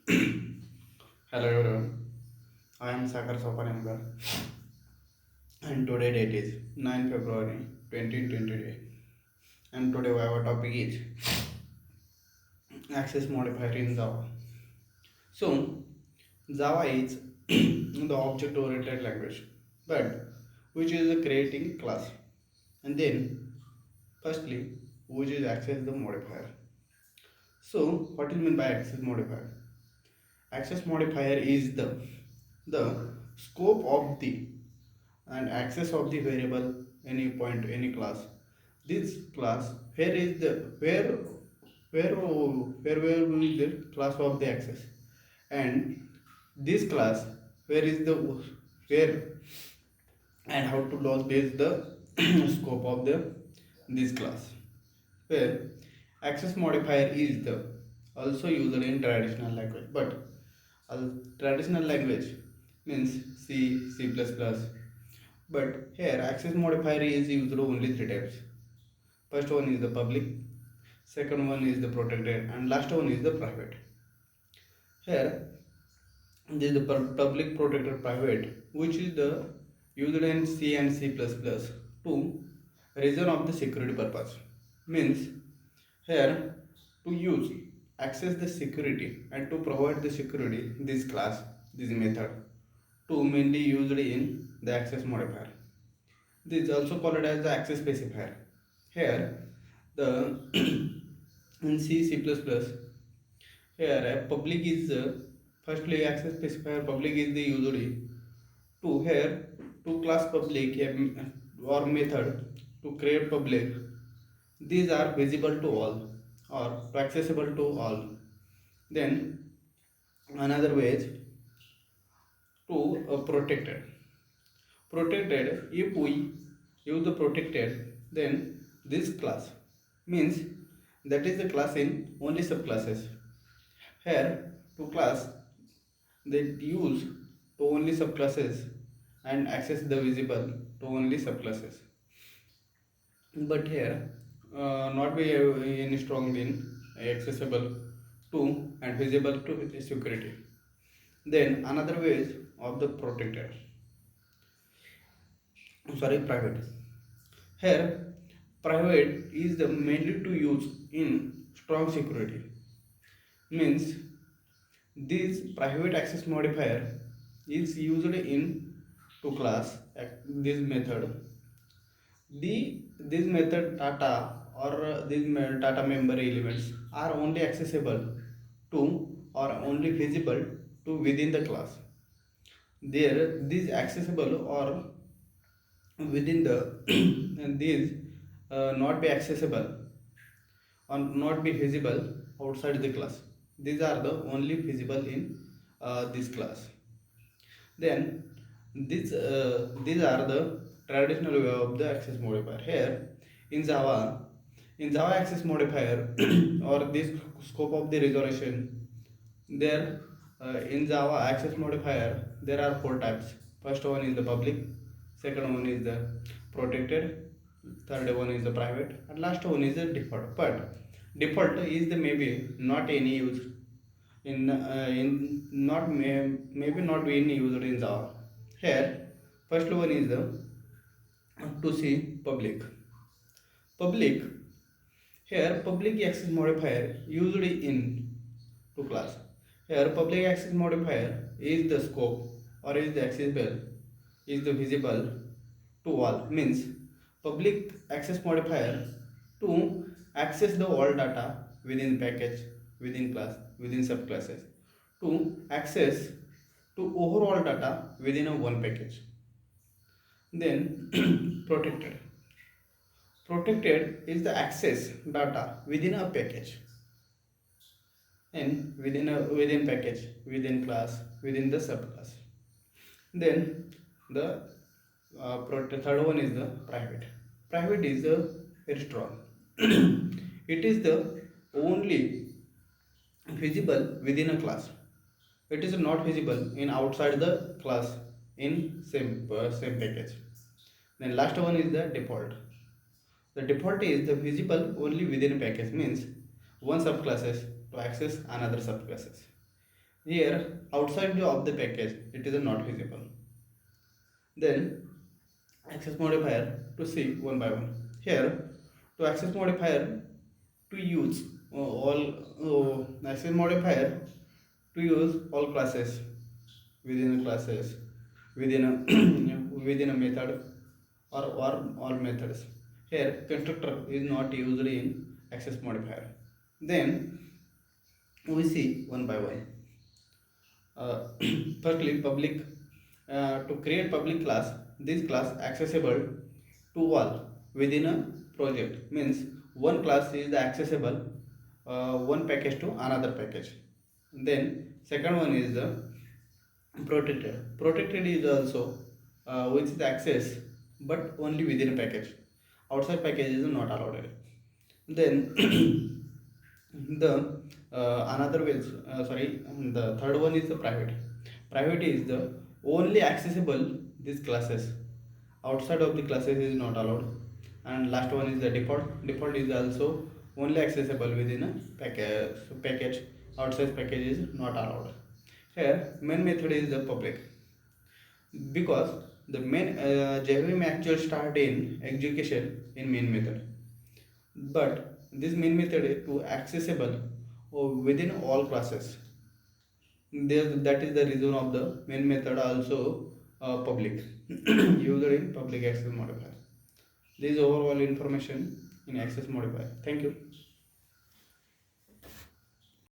Hello everyone, I am Sakar Sopanamgar and today date is 9 February 2020 and today our topic is access modifier in Java. So Java is the object oriented language but which is creating class and then firstly which is access the modifier. So what is meant by access modifier? Access modifier is the scope of the and access of the variable any point any class. This class where will be the class of the access, and this class where is the where and how to log this the scope of the this class, where access modifier is the also used in traditional language, but traditional language means C++. But here access modifier is used only three types. First one is the public, second one is the protected, and last one is the private. Here this is the public, protected, private, which is the used in C and C++ to reason of the security purpose. Means here to use access the security and to provide the security this class this method to mainly used in the access modifier. This is also called as the access specifier. Here, the in C++, here a public is firstly access specifier public is the usually to here to class public or method to create public. These are visible to all or accessible to all. Then another way is to protected. Protected, if we use the protected, then this class means that is the class in only subclasses. Here to class they use to only subclasses and access the visible to only subclasses. But here not be any strong in accessible to and visible to security. Then another way is of the protected. Sorry, private. Here, private is the mainly to use in strong security. Means this private access modifier is used in to class this method. This method data or data member elements are only accessible to or only visible to within the class. There, this accessible or within the and these not be accessible or not be visible outside the class. These are the only visible in this class. Then these are the traditional way of the access modifier. Here in Java access modifier or this scope of the resolution, there in Java access modifier there are four types. First one is the public, second one is the protected, third one is the private, and last one is the default. But default is the maybe not any use in not maybe not being used in Java. Here first one is the to see public. Public, here public access modifier usually in to class. Here public access modifier is the scope or is the accessible is the visible to all, means public access modifier to access the all data within package, within class, within subclasses, to access to overall data within a one package. Then protected. Protected is the access data within a package and within package, within class, within the subclass. Then the third one is the private. Private is the very strong. It is the only visible within a class. It is not visible in outside the class in same package. Then last one is the default. The default is the visible only within a package, means one subclasses to access another subclasses. Here outside of the package it is not visible. Then access modifier to see one by one. Here to access modifier to use all access modifier to use all classes within a classes within a within a method or all methods. Here constructor is not used in access modifier. Then we see one by one. Firstly, public to create public class. This class accessible to all within a project means one class is accessible one package to another package. Then second one is the protected. Protected is also which is access but only within a package. Outside package is not allowed. Then the another way the third one is the private. Private is the only accessible these classes, outside of the classes is not allowed. And last one is the default. Default is also only accessible within a package. Outside package is not allowed. Here main method is the public, because the main JVM actual start in execution in main method, but this main method is to accessible within all classes. That is the reason of the main method also public used in public access modifier. This is overall information in access modifier. Thank you.